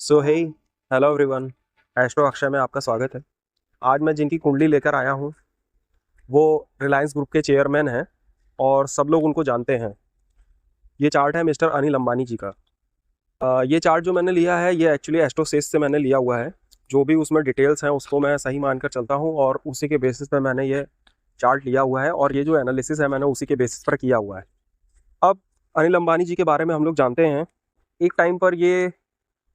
सो हे hello everyone. Astro Akshay में आपका स्वागत है। आज मैं जिनकी कुंडली लेकर आया हूँ वो रिलायंस ग्रुप के चेयरमैन हैं और सब लोग उनको जानते हैं। ये चार्ट है मिस्टर अनिल अंबानी जी का। ये चार्ट जो मैंने लिया है ये एक्चुअली एस्ट्रोसेस से मैंने लिया हुआ है। जो भी उसमें डिटेल्स हैं उसको मैं सही मानकर चलता हूँ और उसी के बेसिस पे मैंने ये चार्ट लिया हुआ है और ये जो एनालिसिस है मैंने उसी के बेसिस पर किया हुआ है। अब अनिल अंबानी जी के बारे में हम लोग जानते हैं। एक टाइम पर ये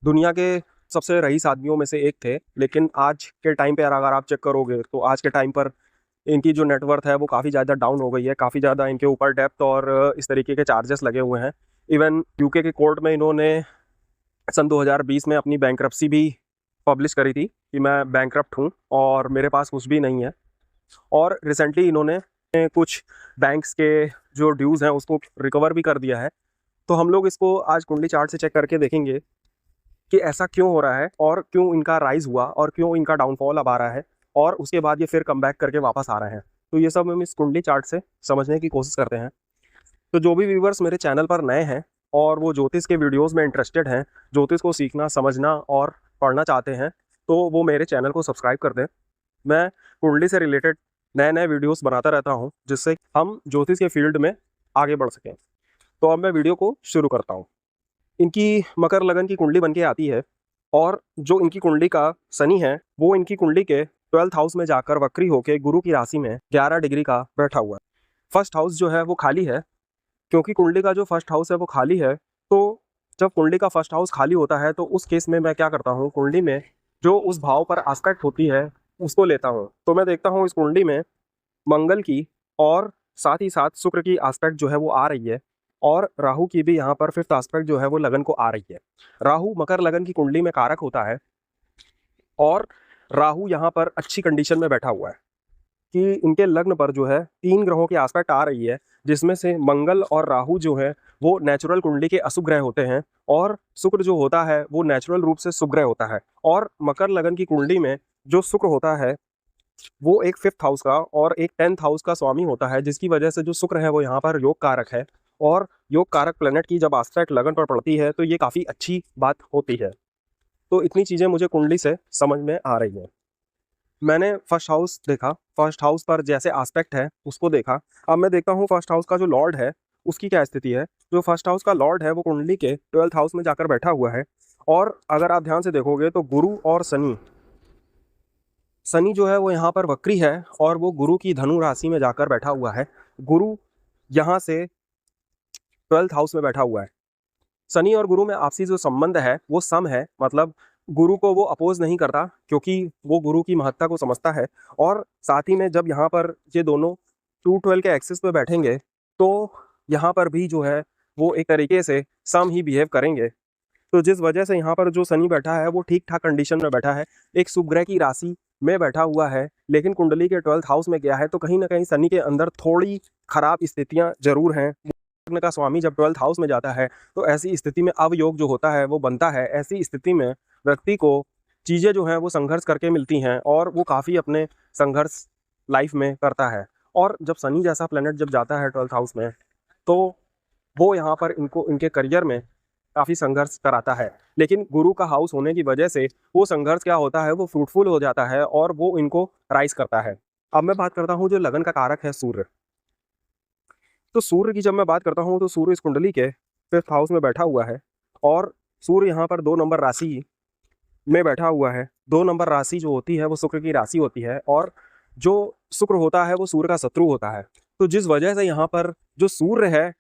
दुनिया के सबसे रईस आदमियों में से एक थे, लेकिन आज के टाइम पे अगर आप चेक करोगे तो आज के टाइम पर इनकी जो नेटवर्थ है वो काफ़ी ज़्यादा डाउन हो गई है। काफ़ी ज़्यादा इनके ऊपर डेप्थ और इस तरीके के चार्जेस लगे हुए हैं। इवन यूके के कोर्ट में इन्होंने सन 2020 में अपनी बैंक्रप्सी भी पब्लिश करी थी कि मैं बैंक्रप्ट हूँ और मेरे पास कुछ भी नहीं है। और रिसेंटली इन्होंने कुछ बैंक्स के जो ड्यूज़ हैं उसको रिकवर भी कर दिया है। तो हम लोग इसको आज कुंडली चार्ट से चेक करके देखेंगे कि ऐसा क्यों हो रहा है और क्यों इनका राइज हुआ और क्यों इनका डाउनफॉल अब आ रहा है और उसके बाद ये फिर कम बैक करके वापस आ रहे हैं। तो ये सब हम इस कुंडली चार्ट से समझने की कोशिश करते हैं। तो जो भी व्यूवर्स मेरे चैनल पर नए हैं और वो ज्योतिष के वीडियोस में इंटरेस्टेड हैं, ज्योतिष को सीखना समझना और पढ़ना चाहते हैं, तो वो मेरे चैनल को सब्सक्राइब कर दें। मैं कुंडली से रिलेटेड नए नए वीडियोस बनाता रहता हूँ जिससे हम ज्योतिष के फील्ड में आगे बढ़ सकें। तो अब मैं वीडियो को शुरू करता हूँ। इनकी मकर लगन की कुंडली बन के आती है और जो इनकी कुंडली का शनि है वो इनकी कुंडली के 12th हाउस में जाकर वक्री होकर गुरु की राशि में 11 डिग्री का बैठा हुआ है। फर्स्ट हाउस जो है वो खाली है। क्योंकि कुंडली का जो फर्स्ट हाउस है वो खाली है, तो जब कुंडली का फर्स्ट हाउस खाली होता है तो उस केस में मैं क्या करता हूँ, कुंडली में जो उस भाव पर आस्पेक्ट होती है उसको लेता हूँ। तो मैं देखता हूँ इस कुंडली में मंगल की और साथ ही साथ शुक्र की आस्पेक्ट जो है वो आ रही है और राहु की भी यहाँ पर फिफ्थ आस्पेक्ट जो है वो लगन को आ रही है। राहु मकर लगन की कुंडली में कारक होता है और राहु यहाँ पर अच्छी कंडीशन में बैठा हुआ है कि इनके लग्न पर जो है 3 ग्रहों की आस्पेक्ट आ रही है, जिसमें से मंगल और राहु जो है वो नेचुरल कुंडली के अशुभ ग्रह होते हैं और शुक्र जो होता है वो नेचुरल रूप से शुभ ग्रह होता है। और मकर लगन की कुंडली में जो शुक्र होता है वो एक 5th हाउस का और एक 10th हाउस का स्वामी होता है, जिसकी वजह से जो शुक्र है वो यहाँ पर योग कारक है और योग कारक प्लेनेट की जब आस्पेक्ट लगन पर पड़ती है तो ये काफ़ी अच्छी बात होती है। तो इतनी चीज़ें मुझे कुंडली से समझ में आ रही हैं। मैंने फर्स्ट हाउस देखा, फर्स्ट हाउस पर जैसे आस्पेक्ट है उसको देखा। अब मैं देखता हूँ फर्स्ट हाउस का जो लॉर्ड है उसकी क्या स्थिति है। जो फर्स्ट हाउस का लॉर्ड है वो कुंडली के 12th हाउस में जाकर बैठा हुआ है और अगर आप ध्यान से देखोगे तो गुरु और शनि, शनि जो है वो यहाँ पर वक्री है और वो गुरु की धनु राशि में जाकर बैठा हुआ है। गुरु यहाँ से 12th हाउस में बैठा हुआ है। शनि और गुरु में आपसी जो संबंध है वो सम है, मतलब गुरु को वो अपोज नहीं करता क्योंकि वो गुरु की महत्ता को समझता है। और साथ ही में जब यहाँ पर ये दोनों 212 के एक्सिस पे बैठेंगे तो यहाँ पर भी जो है वो एक तरीके से सम ही बिहेव करेंगे। तो जिस वजह से यहाँ पर जो शनि बैठा है वो ठीक ठाक कंडीशन में बैठा है, एक शुभ ग्रह की राशि में बैठा हुआ है, लेकिन कुंडली के 12th हाउस में गया है। तो कहीं ना कहीं शनि के अंदर थोड़ी खराब स्थितियां जरूर हैं। लग्न का स्वामी जब 12th हाउस में जाता है तो ऐसी स्थिति में अवयोग जो होता है वो बनता है। ऐसी स्थिति में व्यक्ति को चीज़ें जो हैं वो संघर्ष करके मिलती हैं और वो काफ़ी अपने संघर्ष लाइफ में करता है। और जब शनि जैसा प्लेनेट जब जाता है 12th हाउस में तो वो यहाँ पर इनको इनके करियर में काफ़ी संघर्ष कराता है, लेकिन गुरु का हाउस होने की वजह से वो संघर्ष क्या होता है वो फ्रूटफुल हो जाता है और वो इनको राइज करता है। अब मैं बात करता हूँ जो लगन का कारक है सूर्य। तो सूर्य की जब मैं बात करता हूँ तो सूर्य इस कुंडली के 5th हाउस में बैठा हुआ है और सूर्य यहाँ पर 2 नंबर राशि में बैठा हुआ है। 2 नंबर राशि जो होती है वो शुक्र की राशि होती है और जो शुक्र होता है वो सूर्य का शत्रु होता है। तो जिस वजह से यहाँ पर जो सूर्य है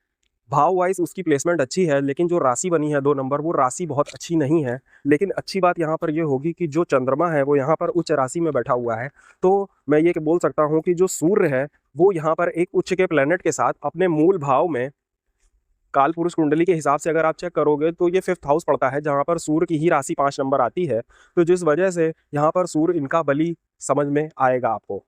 भाव वाइज उसकी प्लेसमेंट अच्छी है, लेकिन जो राशि बनी है 2 नंबर वो राशि बहुत अच्छी नहीं है। लेकिन अच्छी बात यहाँ पर ये होगी कि जो चंद्रमा है वो यहाँ पर उच्च राशि में बैठा हुआ है। तो मैं ये बोल सकता हूँ कि जो सूर्य है वो यहाँ पर एक उच्च के प्लेनेट के साथ अपने मूल भाव में, काल पुरुष कुंडली के हिसाब से अगर आप चेक करोगे तो ये 5th हाउस पड़ता है जहाँ पर सूर्य की ही राशि 5 नंबर आती है। तो जिस वजह से यहाँ पर सूर्य इनका बलि समझ में आएगा आपको।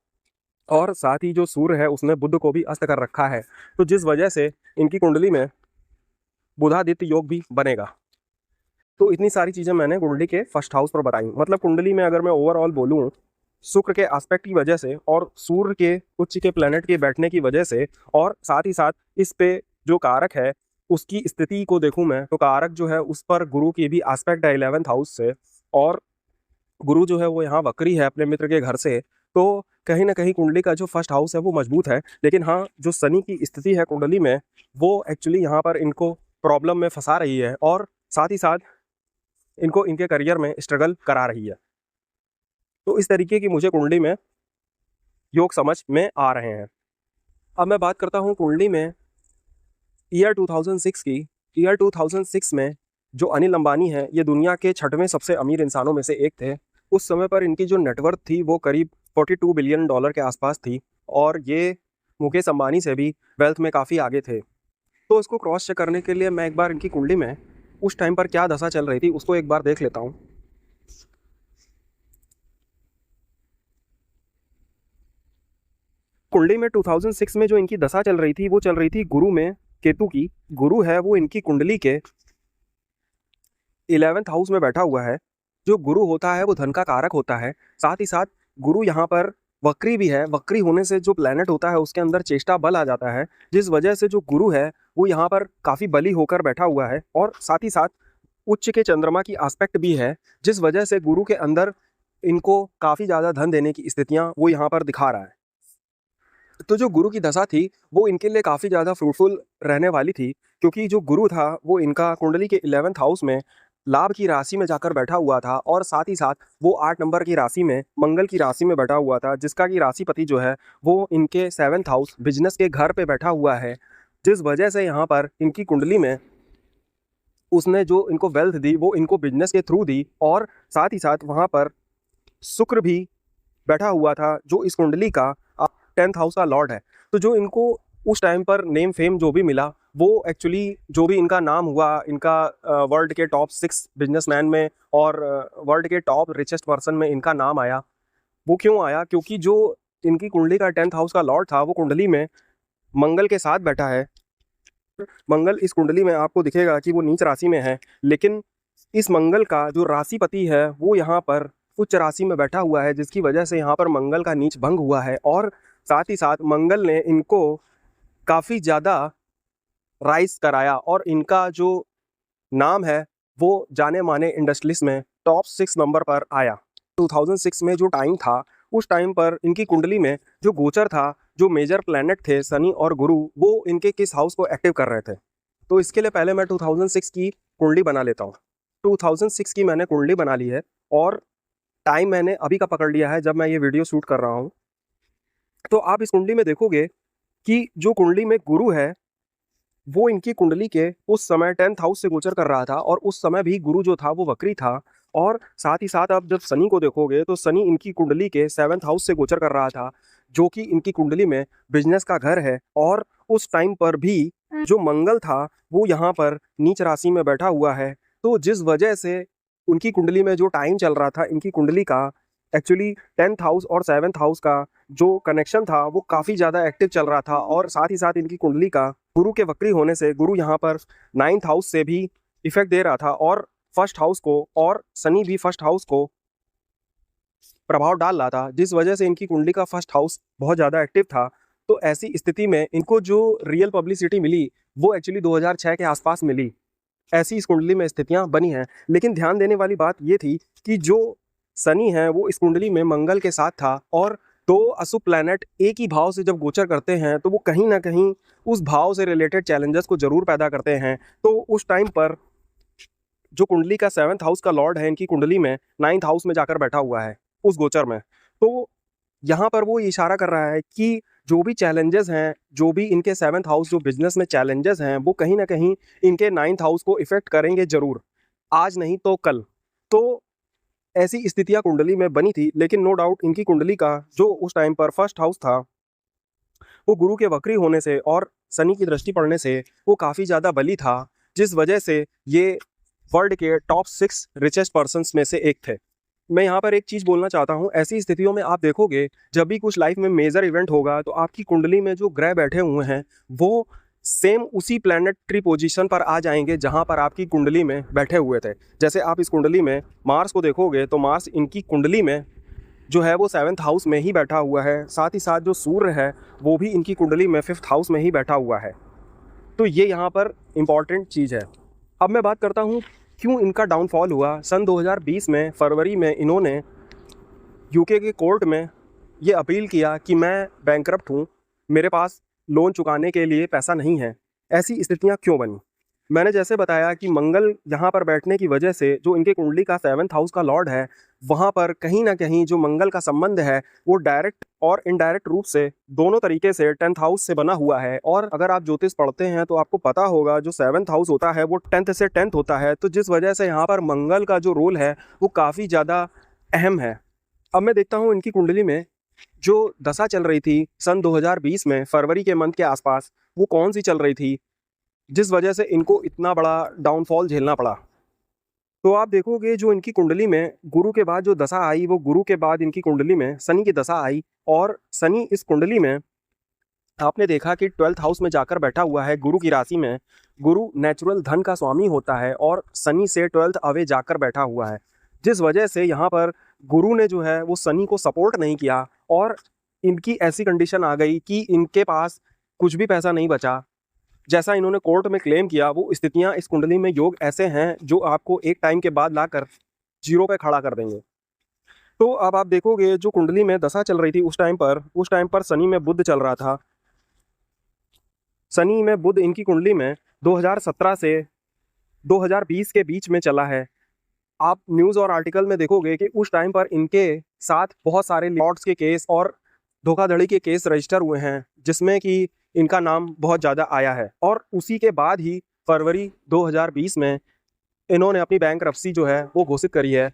और साथ ही जो सूर्य है उसने बुध को भी अस्त कर रखा है, तो जिस वजह से इनकी कुंडली में बुधादित्य योग भी बनेगा। तो इतनी सारी चीज़ें मैंने कुंडली के फर्स्ट हाउस पर बताई। मतलब कुंडली में अगर मैं ओवरऑल बोलूँ, शुक्र के एस्पेक्ट की वजह से और सूर्य के उच्च के प्लेनेट के बैठने की वजह से और साथ ही साथ इस पे जो कारक है उसकी स्थिति को देखूं मैं तो कारक जो है उस पर गुरु की भी एस्पेक्ट है 11th हाउस से, और गुरु जो है वो यहाँ वक्री है अपने मित्र के घर से। तो कहीं ना कहीं कुंडली का जो फर्स्ट हाउस है वो मजबूत है, लेकिन हाँ जो शनि की स्थिति है कुंडली में वो एक्चुअली यहाँ पर इनको प्रॉब्लम में फंसा रही है, और साथ ही साथ इनको इनके करियर में स्ट्रगल करा रही है। तो इस तरीके की मुझे कुंडली में योग समझ में आ रहे हैं। अब मैं बात करता हूँ कुंडली में ईयर 2006 की। ईयर 2006 में जो अनिल अंबानी है ये दुनिया के 6वें सबसे अमीर इंसानों में से एक थे। उस समय पर इनकी जो नेटवर्थ थी वो करीब 42 बिलियन डॉलर के आसपास थी, और ये मुकेश अंबानी से भी वेल्थ में काफ़ी आगे थे। तो इसको क्रॉस चेक करने के लिए मैं एक बार इनकी कुंडली में उस टाइम पर क्या दशा चल रही थी उसको एक बार देख लेता हूँ। कुंडली में 2006 में जो इनकी दशा चल रही थी वो चल रही थी गुरु में केतु की। गुरु है वो इनकी कुंडली के 11th हाउस में बैठा हुआ है। जो गुरु होता है वो धन का कारक होता है। साथ ही साथ गुरु यहाँ पर वक्री भी है। वक्री होने से जो प्लैनेट होता है उसके अंदर चेष्टा बल आ जाता है, जिस वजह से जो गुरु है वो यहाँ पर काफ़ी बली होकर बैठा हुआ है, और साथ ही साथ उच्च के चंद्रमा की आस्पेक्ट भी है, जिस वजह से गुरु के अंदर इनको काफ़ी ज़्यादा धन देने की स्थितियाँ वो यहाँ पर दिखा रहा है। तो जो गुरु की दशा थी वो इनके लिए काफ़ी ज़्यादा फ्रूटफुल रहने वाली थी, क्योंकि जो गुरु था वो इनका कुंडली के 11th हाउस में लाभ की राशि में जाकर बैठा हुआ था, और साथ ही साथ वो 8 नंबर की राशि में मंगल की राशि में बैठा हुआ था, जिसका कि राशिपति जो है वो इनके 7th हाउस बिजनेस के घर पे बैठा हुआ है, जिस वजह से यहाँ पर इनकी कुंडली में उसने जो इनको वेल्थ दी वो इनको बिजनेस के थ्रू दी, और साथ ही साथ वहाँ पर शुक्र भी बैठा हुआ था जो इस कुंडली का 10th हाउस का लॉर्ड है। तो जो इनको उस टाइम पर नेम फेम जो भी मिला वो एक्चुअली जो भी इनका नाम हुआ, इनका वर्ल्ड के टॉप 6 बिजनेसमैन में और वर्ल्ड के टॉप रिचेस्ट पर्सन में इनका नाम आया। वो क्यों आया? क्योंकि जो इनकी कुंडली का 10th हाउस का लॉर्ड था वो कुंडली में मंगल के साथ बैठा है। मंगल इस कुंडली में आपको दिखेगा कि वो नीच राशि में है, लेकिन इस मंगल का जो राशिपति है वो यहाँ पर उच्च राशि में बैठा हुआ है, जिसकी वजह से यहाँ पर मंगल का नीच भंग हुआ है, और साथ ही साथ मंगल ने इनको काफ़ी ज़्यादा राइज कराया, और इनका जो नाम है वो जाने माने इंडस्ट्रीज में टॉप 6 नंबर पर आया। 2006 में जो टाइम था उस टाइम पर इनकी कुंडली में जो गोचर था, जो मेजर प्लैनेट थे शनि और गुरु, वो इनके किस हाउस को एक्टिव कर रहे थे। तो इसके लिए पहले मैं 2006 की कुंडली बना लेता हूँ। 2006 की मैंने कुंडली बना ली है, और टाइम मैंने अभी का पकड़ लिया है जब मैं ये वीडियो शूट कर रहा हूँ। तो आप इस कुंडली में देखोगे कि जो कुंडली में गुरु है वो इनकी कुंडली के उस समय 10th हाउस से गोचर कर रहा था, और उस समय भी गुरु जो था वो वक्री था, और साथ ही साथ आप जब शनि को देखोगे तो शनि इनकी कुंडली के 7th हाउस से गोचर कर रहा था, जो कि इनकी कुंडली में बिजनेस का घर है। और उस टाइम पर भी जो मंगल था वो यहाँ पर नीच राशि में बैठा हुआ है। तो जिस वजह से उनकी कुंडली में जो टाइम चल रहा था, इनकी कुंडली का एक्चुअली 10th हाउस और 7th हाउस का जो कनेक्शन था वो काफ़ी ज़्यादा एक्टिव चल रहा था, और साथ ही साथ इनकी कुंडली का गुरु के वक्री होने से गुरु यहाँ पर 9th हाउस से भी इफेक्ट दे रहा था, और फर्स्ट हाउस को, और शनि भी फर्स्ट हाउस को प्रभाव डाल रहा था, जिस वजह से इनकी कुंडली का फर्स्ट हाउस बहुत ज़्यादा एक्टिव था। तो ऐसी स्थिति में इनको जो रियल पब्लिसिटी मिली वो एक्चुअली 2006 के आसपास मिली। ऐसी इस कुंडली में स्थितियाँ बनी हैं। लेकिन ध्यान देने वाली बात ये थी कि जो शनि है वो इस कुंडली में मंगल के साथ था, और दो अशुभ प्लैनेट एक ही भाव से जब गोचर करते हैं तो वो कहीं ना कहीं उस भाव से रिलेटेड चैलेंजेस को जरूर पैदा करते हैं। तो उस टाइम पर जो कुंडली का 7th हाउस का लॉर्ड है इनकी कुंडली में 9th हाउस में जाकर बैठा हुआ है उस गोचर में। तो यहाँ पर वो इशारा कर रहा है कि जो भी चैलेंजेस हैं, जो भी इनके 7th हाउस जो बिजनेस में चैलेंजेस हैं, वो कहीं ना कहीं इनके 9th हाउस को इफेक्ट करेंगे जरूर, आज नहीं तो कल। तो ऐसी स्थितियां कुंडली में बनी थी, लेकिन नो डाउट इनकी कुंडली का जो उस टाइम पर फर्स्ट हाउस था वो गुरु के वक्री होने से और शनि की दृष्टि पड़ने से वो काफ़ी ज़्यादा बली था, जिस वजह से ये वर्ल्ड के टॉप 6 रिचेस्ट पर्सन्स में से एक थे। मैं यहाँ पर एक चीज़ बोलना चाहता हूँ, ऐसी स्थितियों में आप देखोगे जब भी कुछ लाइफ में मेजर इवेंट होगा तो आपकी कुंडली में जो ग्रह बैठे हुए हैं वो सेम उसी प्लैनेटरी पोजीशन पर आ जाएंगे जहाँ पर आपकी कुंडली में बैठे हुए थे। जैसे आप इस कुंडली में मार्स को देखोगे तो मार्स इनकी कुंडली में जो है वो 7th हाउस में ही बैठा हुआ है। साथ ही साथ जो सूर्य है वो भी इनकी कुंडली में 5th हाउस में ही बैठा हुआ है। तो ये यहाँ पर इम्पॉर्टेंट चीज़ है। अब मैं बात करता हूँ क्यों इनका डाउनफॉल हुआ। सन 2020 में फरवरी में इन्होंने यूके के कोर्ट में ये अपील किया कि मैं बैंकरप्ट हूँ, मेरे पास लोन चुकाने के लिए पैसा नहीं है। ऐसी स्थितियाँ क्यों बनी? मैंने जैसे बताया कि मंगल यहाँ पर बैठने की वजह से जो इनके कुंडली का 7th हाउस का लॉर्ड है, वहाँ पर कहीं ना कहीं जो मंगल का संबंध है वो डायरेक्ट और इनडायरेक्ट रूप से दोनों तरीके से 10th हाउस से बना हुआ है। और अगर आप ज्योतिष पढ़ते हैं तो आपको पता होगा जो 7th हाउस होता है वो 10th से 10th होता है, तो जिस वजह से यहाँ पर मंगल का जो रोल है वो काफ़ी ज़्यादा अहम है। अब मैं देखता हूँ इनकी कुंडली में जो दशा चल रही थी सन 2020 में फरवरी के मंथ के आसपास, वो कौन सी चल रही थी जिस वजह से इनको इतना बड़ा डाउनफॉल झेलना पड़ा। तो आप देखोगे जो इनकी कुंडली में गुरु के बाद जो दशा आई, वो गुरु के बाद इनकी कुंडली में शनि की दशा आई। और शनि इस कुंडली में आपने देखा कि 12th हाउस में जाकर बैठा हुआ है गुरु की राशि में। गुरु नेचुरल धन का स्वामी होता है और शनि से 12th अवे जाकर बैठा हुआ है, जिस वजह से यहाँ पर गुरु ने जो है वो शनि को सपोर्ट नहीं किया और इनकी ऐसी कंडीशन आ गई कि इनके पास कुछ भी पैसा नहीं बचा। जैसा इन्होंने कोर्ट में क्लेम किया, वो स्थितियां इस कुंडली में योग ऐसे हैं जो आपको एक टाइम के बाद लाकर जीरो पे खड़ा कर देंगे। तो अब आप देखोगे जो कुंडली में दशा चल रही थी उस टाइम पर शनि में बुध चल रहा था। शनि में बुध इनकी कुंडली में 2017 से 2020 के बीच में चला है। आप न्यूज़ और आर्टिकल में देखोगे कि उस टाइम पर इनके साथ बहुत सारे लॉर्ड्स के केस और धोखाधड़ी के केस रजिस्टर हुए हैं, जिसमें कि इनका नाम बहुत ज़्यादा आया है। और उसी के बाद ही फरवरी 2020 में इन्होंने अपनी बैंकरप्सी जो है वो घोषित करी है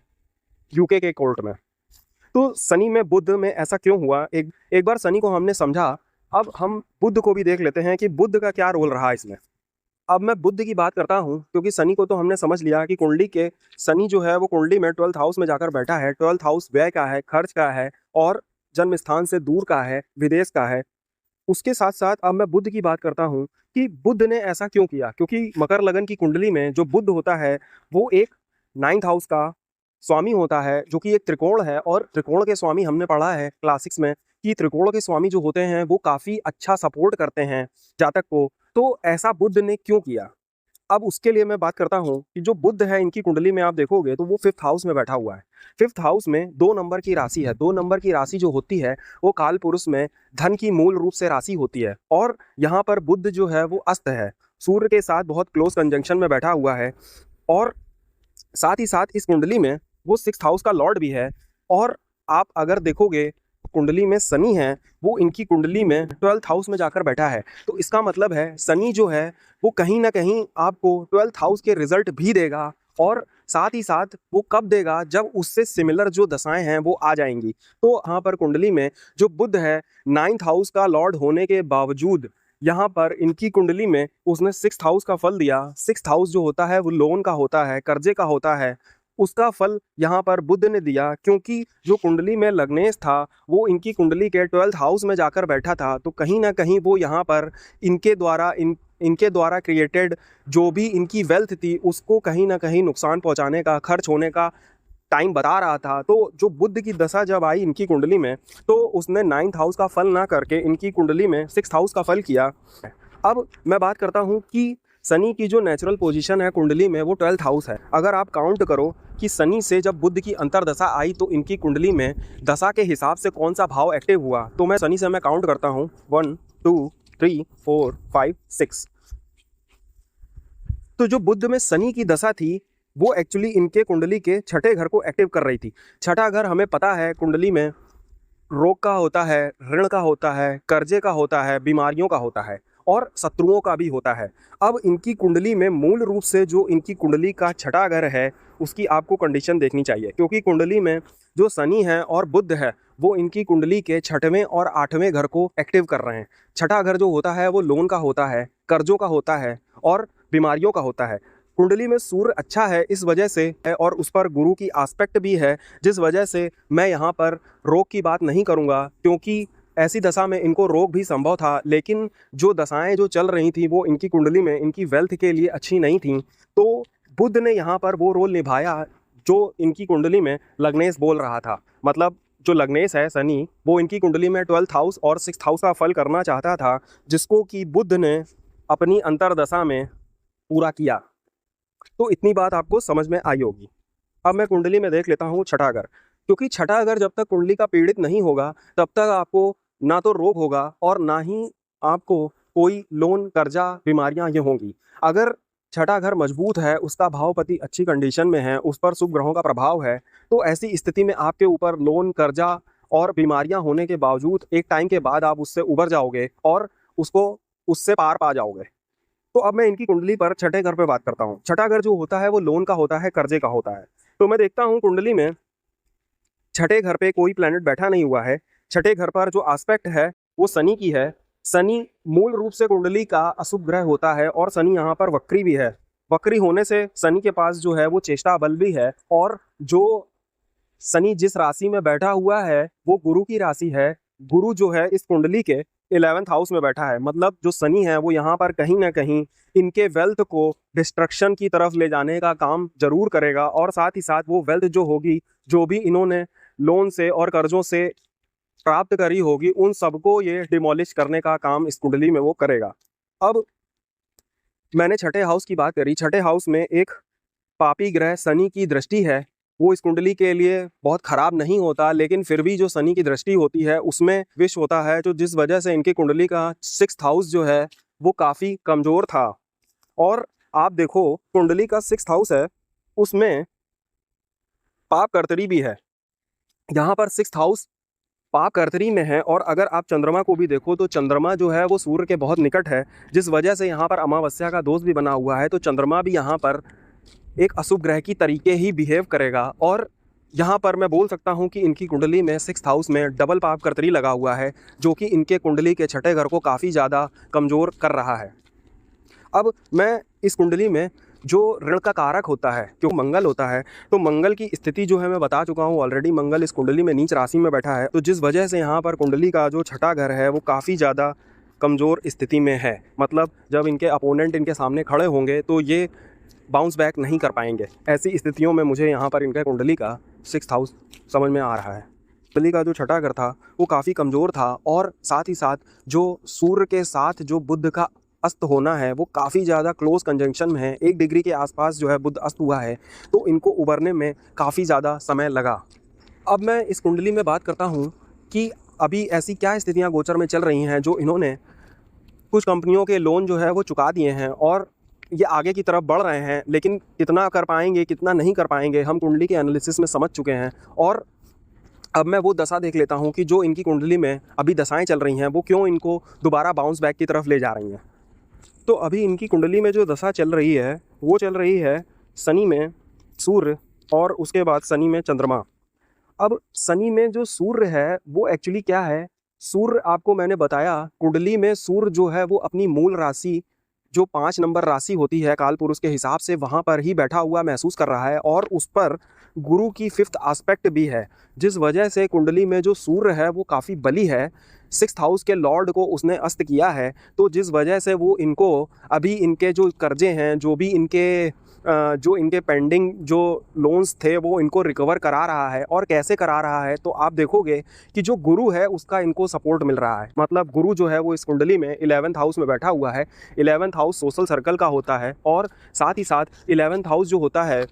यूके के कोर्ट में। तो शनि में बुध में ऐसा क्यों हुआ? एक बार शनि को हमने समझा, अब हम बुध को भी देख लेते हैं कि बुध का क्या रोल रहा इसमें। अब मैं बुध की बात करता हूं क्योंकि शनि को तो हमने समझ लिया कि कुंडली के शनि जो है वो कुंडली में 12th हाउस में जाकर बैठा है। 12th हाउस व्यय का है, खर्च का है और जन्म स्थान से दूर का है, विदेश का है। उसके साथ साथ अब मैं बुध की बात करता हूं कि बुध ने ऐसा क्यों किया, क्योंकि मकर लगन की कुंडली में जो बुध होता है वो एक 9th हाउस का स्वामी होता है, जो कि एक त्रिकोण है। और त्रिकोण के स्वामी हमने पढ़ा है क्लासिक्स में कि त्रिकोण के स्वामी जो होते हैं वो काफ़ी अच्छा सपोर्ट करते हैं जातक को। तो ऐसा बुध ने क्यों किया? अब उसके लिए मैं बात करता हूं कि जो बुध है इनकी कुंडली में आप देखोगे तो वो 5th हाउस में बैठा हुआ है। 5th हाउस में 2 नंबर की राशि है। 2 नंबर की राशि जो होती है वो काल पुरुष में धन की मूल रूप से राशि होती है। और यहाँ पर बुध जो है वो अस्त है, सूर्य के साथ बहुत क्लोज कंजंक्शन में बैठा हुआ है। और साथ ही साथ इस कुंडली में वो 6th हाउस का लॉर्ड भी है। और आप अगर देखोगे कुंडली में शनि है, वो इनकी कुंडली में 12th हाउस में जाकर बैठा है। तो इसका मतलब है शनि जो है वो कहीं ना कहीं आपको 12th हाउस के रिजल्ट भी देगा। और साथ ही साथ वो कब देगा? जब उससे सिमिलर जो दशाएं हैं वो आ जाएंगी। तो यहाँ पर कुंडली में जो बुध है 9th हाउस का लॉर्ड होने के बावजूद यहाँ पर इनकी कुंडली में उसने 6th हाउस का फल दिया। 6th हाउस जो होता है वो लोन का होता है, कर्जे का होता है, उसका फल यहाँ पर बुध ने दिया। क्योंकि जो कुंडली में लग्नेश था वो इनकी कुंडली के 12th हाउस में जाकर बैठा था, तो कहीं ना कहीं वो यहाँ पर इनके द्वारा क्रिएटेड जो भी इनकी वेल्थ थी उसको कहीं ना कहीं नुकसान पहुँचाने का, खर्च होने का टाइम बता रहा था। तो जो बुध की दशा जब आई इनकी कुंडली में तो उसने 9th हाउस का फल ना करके इनकी कुंडली में 6th हाउस का फल किया। अब मैं बात करता हूँ कि शनि की जो नेचुरल पोजीशन है कुंडली में वो 12th हाउस है। अगर आप काउंट करो कि शनि से जब बुध की अंतरदशा आई तो इनकी कुंडली में दशा के हिसाब से कौन सा भाव एक्टिव हुआ, तो मैं शनि से मैं काउंट करता हूँ 1 2 3 4 5 6। तो जो बुध में शनि की दशा थी वो एक्चुअली इनके कुंडली के 6ठे घर को एक्टिव कर रही थी। 6ठा घर हमें पता है कुंडली में रोग का होता है, ऋण का होता है, कर्जे का होता है, बीमारियों का होता है और शत्रुओं का भी होता है। अब इनकी कुंडली में मूल रूप से जो इनकी कुंडली का 6ठा घर है उसकी आपको कंडीशन देखनी चाहिए, क्योंकि कुंडली में जो शनि है और बुध है वो इनकी कुंडली के 6वें और 8वें घर को एक्टिव कर रहे हैं। 6ठा घर जो होता है वो लोन का होता है, कर्जों का होता है और बीमारियों का होता है। कुंडली में सूर्य अच्छा है इस वजह से है और उस पर गुरु की आस्पेक्ट भी है, जिस वजह से मैं यहाँ पर रोग की बात नहीं करूँगा, क्योंकि ऐसी दशा में इनको रोग भी संभव था। लेकिन जो दशाएं जो चल रही थी वो इनकी कुंडली में इनकी वेल्थ के लिए अच्छी नहीं थी। तो बुध ने यहाँ पर वो रोल निभाया जो इनकी कुंडली में लग्नेश बोल रहा था। मतलब जो लग्नेश है शनि वो इनकी कुंडली में 12th हाउस और 6th हाउस का फल करना चाहता था, जिसको कि बुध ने अपनी अंतर्दशा में पूरा किया। तो इतनी बात आपको समझ में आई होगी। अब मैं कुंडली में देख लेता हूँ छठा घर, क्योंकि छठा घर जब तक कुंडली का पीड़ित नहीं होगा तब तक आपको ना तो रोग होगा और ना ही आपको कोई लोन, कर्जा, बीमारियां ये होंगी। अगर छठा घर मजबूत है, उसका भावपति अच्छी कंडीशन में है, उस पर शुभ ग्रहों का प्रभाव है, तो ऐसी स्थिति में आपके ऊपर लोन, कर्जा और बीमारियां होने के बावजूद एक टाइम के बाद आप उससे उबर जाओगे और उससे पार पा जाओगे। तो अब मैं इनकी कुंडली पर छठे घर पे बात करता हूँ। छठा घर जो होता है वो लोन का होता है, कर्जे का होता है। तो मैं देखता हूँ कुंडली में छठे घर पे कोई प्लैनेट बैठा नहीं हुआ है। छठे घर पर जो एस्पेक्ट है वो शनि की है। शनि मूल रूप से कुंडली का अशुभ ग्रह होता है और शनि यहाँ पर वक्री भी है। वक्री होने से शनि के पास जो है वो चेष्टा बल भी है, और जो शनि जिस राशि में बैठा हुआ है वो गुरु की राशि है। गुरु जो है इस कुंडली के 11th हाउस में बैठा है, मतलब जो शनि है वो यहाँ पर कहीं ना कहीं इनके वेल्थ को डिस्ट्रक्शन की तरफ ले जाने का काम जरूर करेगा, और साथ ही साथ वो वेल्थ जो होगी, जो भी इन्होंने लोन से और कर्जों से प्राप्त करी होगी, उन सबको ये डिमोलिश करने का काम इस कुंडली में वो करेगा। अब मैंने छठे हाउस की बात करी। छठे हाउस में एक पापी ग्रह शनि की दृष्टि है। वो इस कुंडली के लिए बहुत खराब नहीं होता, लेकिन फिर भी जो शनि की दृष्टि होती है उसमें विष होता है, जो जिस वजह से इनकी कुंडली का 6th हाउस जो है वो काफ़ी कमज़ोर था। और आप देखो कुंडली का 6th हाउस है, उसमें पाप कर्तरी भी है। यहाँ पर 6th हाउस पाप कर्तरी में है, और अगर आप चंद्रमा को भी देखो तो चंद्रमा जो है वो सूर्य के बहुत निकट है, जिस वजह से यहाँ पर अमावस्या का दोष भी बना हुआ है। तो चंद्रमा भी यहाँ पर एक अशुभ ग्रह की तरीके ही बिहेव करेगा। और यहाँ पर मैं बोल सकता हूँ कि इनकी कुंडली में 6th हाउस में डबल पाप कर्तरी लगा हुआ है, जो कि इनके कुंडली के छठे घर को काफ़ी ज़्यादा कमज़ोर कर रहा है। अब मैं इस कुंडली में जो ऋण का कारक होता है, क्योंकि मंगल होता है, तो मंगल की स्थिति जो है मैं बता चुका हूँ ऑलरेडी। मंगल इस कुंडली में नीच राशि में बैठा है, तो जिस वजह से यहाँ पर कुंडली का जो छठा घर है वो काफ़ी ज़्यादा कमज़ोर स्थिति में है। मतलब जब इनके अपोनेंट इनके सामने खड़े होंगे तो ये बाउंस बैक नहीं कर पाएंगे। ऐसी स्थितियों में मुझे यहाँ पर इनके कुंडली का 6th हाउस समझ में आ रहा है। कुंडली का जो छठा घर था वो काफ़ी कमज़ोर था, और साथ ही साथ जो सूर्य के साथ जो बुध का अस्त होना है वो काफ़ी ज़्यादा क्लोज कंजंक्शन में है। 1 डिग्री के आसपास जो है बुध अस्त हुआ है, तो इनको उबरने में काफ़ी ज़्यादा समय लगा। अब मैं इस कुंडली में बात करता हूँ कि अभी ऐसी क्या स्थितियाँ गोचर में चल रही हैं जो इन्होंने कुछ कंपनियों के लोन जो है वो चुका दिए हैं और ये आगे की तरफ बढ़ रहे हैं, लेकिन कितना कर पाएंगे कितना नहीं कर पाएंगे हम कुंडली के एनालिसिस में समझ चुके हैं। और अब मैं वो दशा देख लेता हूँ कि जो इनकी कुंडली में अभी दशाएं चल रही हैं वो क्यों इनको दोबारा बाउंस बैक की तरफ ले जा रही हैं। तो अभी इनकी कुंडली में जो दशा चल रही है वो चल रही है शनि में सूर्य, और उसके बाद शनि में चंद्रमा। अब शनि में जो सूर्य है वो एक्चुअली क्या है, सूर्य आपको मैंने बताया कुंडली में सूर्य जो है वो अपनी मूल राशि जो 5 नंबर राशि होती है काल पुरुष के हिसाब से, वहाँ पर ही बैठा हुआ महसूस कर रहा है, और उस पर गुरु की 5th एस्पेक्ट भी है, जिस वजह से कुंडली में जो सूर्य है वो काफ़ी बली है। 6th हाउस के लॉर्ड को उसने अस्त किया है, तो जिस वजह से वो इनको अभी इनके जो कर्जे हैं, जो इनके पेंडिंग जो लोन्स थे वो इनको रिकवर करा रहा है। और कैसे करा रहा है, तो आप देखोगे कि जो गुरु है उसका इनको सपोर्ट मिल रहा है। मतलब गुरु जो है वो इस कुंडली में 11th हाउस में बैठा हुआ है। 11th हाउस सोशल सर्कल का होता है, और साथ ही साथ 11th हाउस जो होता है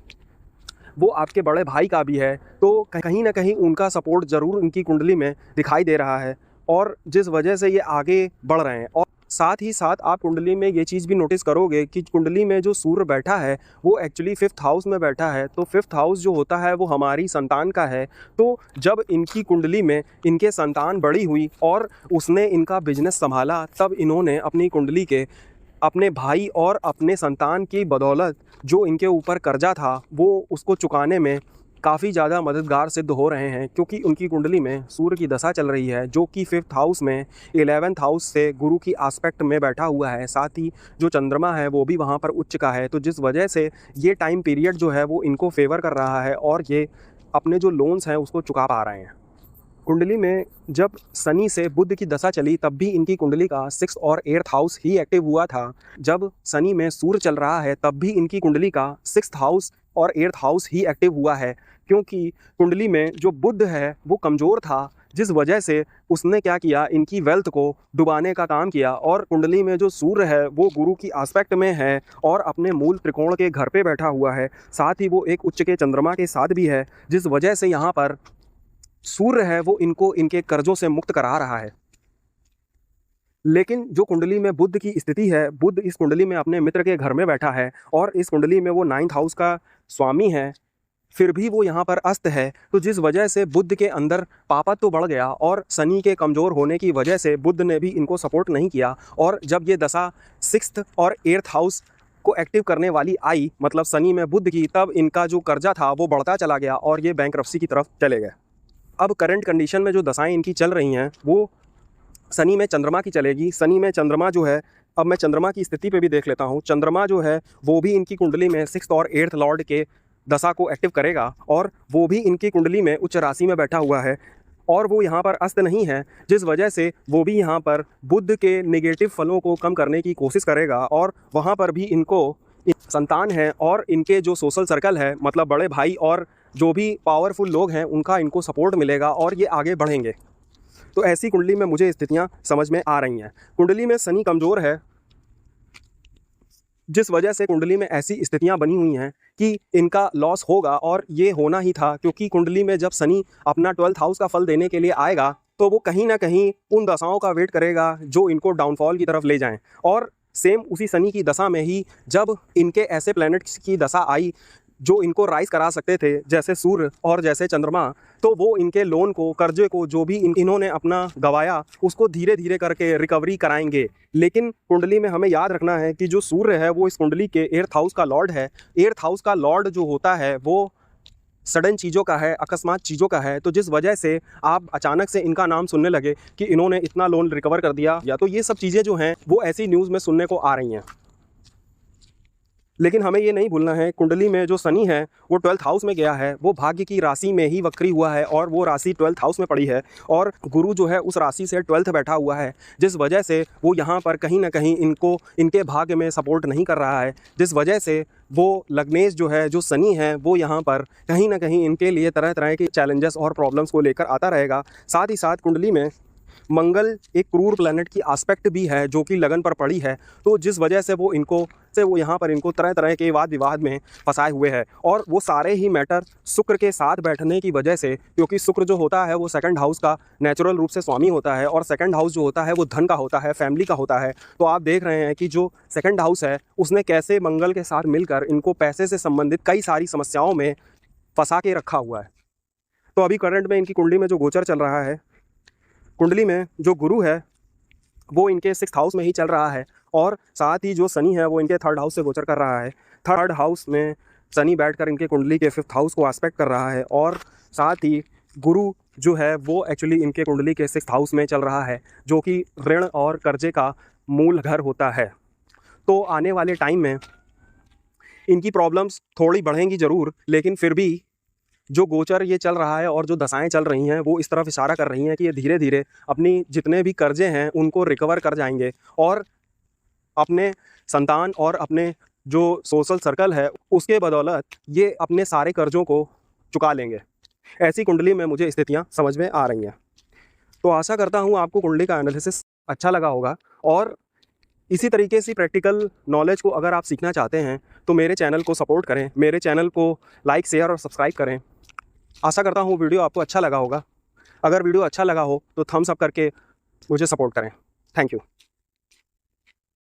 वो आपके बड़े भाई का भी है, तो कहीं ना कहीं उनका सपोर्ट ज़रूर इनकी कुंडली में दिखाई दे रहा है, और जिस वजह से ये आगे बढ़ रहे हैं। और साथ ही साथ आप कुंडली में ये चीज़ भी नोटिस करोगे कि कुंडली में जो सूर्य बैठा है वो एक्चुअली 5th हाउस में बैठा है, तो 5th हाउस जो होता है वो हमारी संतान का है। तो जब इनकी कुंडली में इनके संतान बड़ी हुई और उसने इनका बिजनेस संभाला, तब इन्होंने अपनी कुंडली के अपने भाई और अपने संतान की बदौलत जो इनके ऊपर कर्जा था वो उसको चुकाने में काफ़ी ज़्यादा मददगार सिद्ध हो रहे हैं, क्योंकि उनकी कुंडली में सूर्य की दशा चल रही है जो कि 5th हाउस में 11th हाउस से गुरु की एस्पेक्ट में बैठा हुआ है। साथ ही जो चंद्रमा है वो भी वहाँ पर उच्च का है, तो जिस वजह से ये टाइम पीरियड जो है वो इनको फेवर कर रहा है और ये अपने जो लोन्स हैं उसको चुका पा रहे हैं। कुंडली में जब शनि से बुध की दशा चली तब भी इनकी कुंडली का 6th और 8th हाउस ही एक्टिव हुआ था। जब शनि में सूर्य चल रहा है तब भी इनकी कुंडली का 6th हाउस और 8th हाउस ही एक्टिव हुआ है, क्योंकि कुंडली में जो बुध है वो कमज़ोर था, जिस वजह से उसने क्या किया, इनकी वेल्थ को डुबाने का काम किया। और कुंडली में जो सूर्य है वो गुरु की आस्पेक्ट में है और अपने मूल त्रिकोण के घर पे बैठा हुआ है, साथ ही वो एक उच्च के चंद्रमा के साथ भी है, जिस वजह से यहाँ पर सूर्य है वो इनको इनके कर्जों से मुक्त करा रहा है। लेकिन जो कुंडली में बुध की स्थिति है, बुध इस कुंडली में अपने मित्र के घर में बैठा है और इस कुंडली में वो 9th हाउस का स्वामी है, फिर भी वो यहाँ पर अस्त है। तो जिस वजह से बुध के अंदर पापत्व तो बढ़ गया और शनि के कमज़ोर होने की वजह से बुध ने भी इनको सपोर्ट नहीं किया। और जब ये दशा 6th और 8th हाउस को एक्टिव करने वाली आई, मतलब शनि में बुध की, तब इनका जो कर्जा था वो बढ़ता चला गया और ये बैंकरप्सी की तरफ चले गए। अब करंट कंडीशन में जो दशाएं इनकी चल रही हैं वो शनि में चंद्रमा की चलेगी। शनि में चंद्रमा जो है, अब मैं चंद्रमा की स्थिति पे भी देख लेता हूँ। चंद्रमा जो है वो भी इनकी कुंडली में 6th और 8th लॉर्ड के दशा को एक्टिव करेगा और वो भी इनकी कुंडली में उच्च राशि में बैठा हुआ है और वो यहाँ पर अस्त नहीं है, जिस वजह से वो भी यहाँ पर बुध के नेगेटिव फलों को कम करने की कोशिश करेगा। और वहाँ पर भी इनको संतान है और इनके जो सोशल सर्कल है, मतलब बड़े भाई और जो भी पावरफुल लोग हैं, उनका इनको सपोर्ट मिलेगा और ये आगे बढ़ेंगे। तो ऐसी कुंडली में मुझे स्थितियाँ समझ में आ रही हैं। कुंडली में शनि कमज़ोर है, जिस वजह से कुंडली में ऐसी स्थितियां बनी हुई हैं कि इनका लॉस होगा और ये होना ही था, क्योंकि कुंडली में जब शनि अपना 12th हाउस का फल देने के लिए आएगा तो वो कहीं ना कहीं उन दशाओं का वेट करेगा जो इनको डाउनफॉल की तरफ ले जाएं। और सेम उसी शनि की दशा में ही जब इनके ऐसे प्लैनेट्स की दशा आई जो इनको राइज करा सकते थे, जैसे सूर्य और जैसे चंद्रमा, तो वो इनके लोन को, कर्जे को, जो भी इन्होंने अपना गवाया, उसको धीरे धीरे करके रिकवरी कराएंगे। लेकिन कुंडली में हमें याद रखना है कि जो सूर्य है वो इस कुंडली के 8th हाउस का लॉर्ड है। 8th हाउस का लॉर्ड जो होता है वो सडन चीज़ों का है, अकस्मात चीज़ों का है। तो जिस वजह से आप अचानक से इनका नाम सुनने लगे कि इन्होंने इतना लोन रिकवर कर दिया, या तो ये सब चीज़ें जो हैं वो ऐसी न्यूज़ में सुनने को आ रही हैं। लेकिन हमें ये नहीं भूलना है, कुंडली में जो शनि है वो 12th हाउस में गया है, वो भाग्य की राशि में ही वक्री हुआ है और वो राशि 12th हाउस में पड़ी है और गुरु जो है उस राशि से 12th बैठा हुआ है, जिस वजह से वो यहाँ पर कहीं ना कहीं इनको इनके भाग्य में सपोर्ट नहीं कर रहा है। जिस वजह से वो लग्नेश जो है, जो शनि है, वो यहाँ पर कहीं ना कहीं इनके लिए तरह तरह के चैलेंजेस और प्रॉब्लम्स को लेकर आता रहेगा। साथ ही साथ कुंडली में मंगल एक क्रूर प्लैनेट की आस्पेक्ट भी है जो कि लगन पर पड़ी है, तो जिस वजह से वो यहाँ पर इनको तरह तरह के वाद विवाद में फंसाए हुए हैं। और वो सारे ही मैटर शुक्र के साथ बैठने की वजह से, क्योंकि शुक्र जो होता है वो 2nd हाउस का नेचुरल रूप से स्वामी होता है और 2nd हाउस जो होता है वो धन का होता है, फैमिली का होता है। तो आप देख रहे हैं कि जो 2nd हाउस है उसने कैसे मंगल के साथ मिलकर इनको पैसे से संबंधित कई सारी समस्याओं में फंसा के रखा हुआ है। तो अभी करंट में इनकी कुंडली में जो गोचर चल रहा है, कुंडली में जो गुरु है वो इनके 6th हाउस में ही चल रहा है और साथ ही जो शनि है वो इनके 3rd हाउस से गोचर कर रहा है। 3rd हाउस में शनि बैठकर इनके कुंडली के 5th हाउस को एस्पेक्ट कर रहा है और साथ ही गुरु जो है वो एक्चुअली इनके कुंडली के 6th हाउस में चल रहा है, जो कि ऋण और कर्जे का मूल घर होता है। तो आने वाले टाइम में इनकी प्रॉब्लम्स थोड़ी बढ़ेंगी ज़रूर, लेकिन फिर भी जो गोचर ये चल रहा है और जो दशाएं चल रही हैं वो इस तरफ इशारा कर रही हैं कि ये धीरे धीरे अपनी जितने भी कर्जे हैं उनको रिकवर कर जाएंगे और अपने संतान और अपने जो सोशल सर्कल है उसके बदौलत ये अपने सारे कर्जों को चुका लेंगे। ऐसी कुंडली में मुझे स्थितियां समझ में आ रही हैं। तो आशा करता हूं आपको कुंडली का एनालिसिस अच्छा लगा होगा और इसी तरीके से प्रैक्टिकल नॉलेज को अगर आप सीखना चाहते हैं तो मेरे चैनल को सपोर्ट करें, मेरे चैनल को लाइक, शेयर और सब्सक्राइब करें। आशा करता हूँ वीडियो आपको अच्छा लगा होगा। अगर वीडियो अच्छा लगा हो तो थम्स अप करके मुझे सपोर्ट करें। Thank you.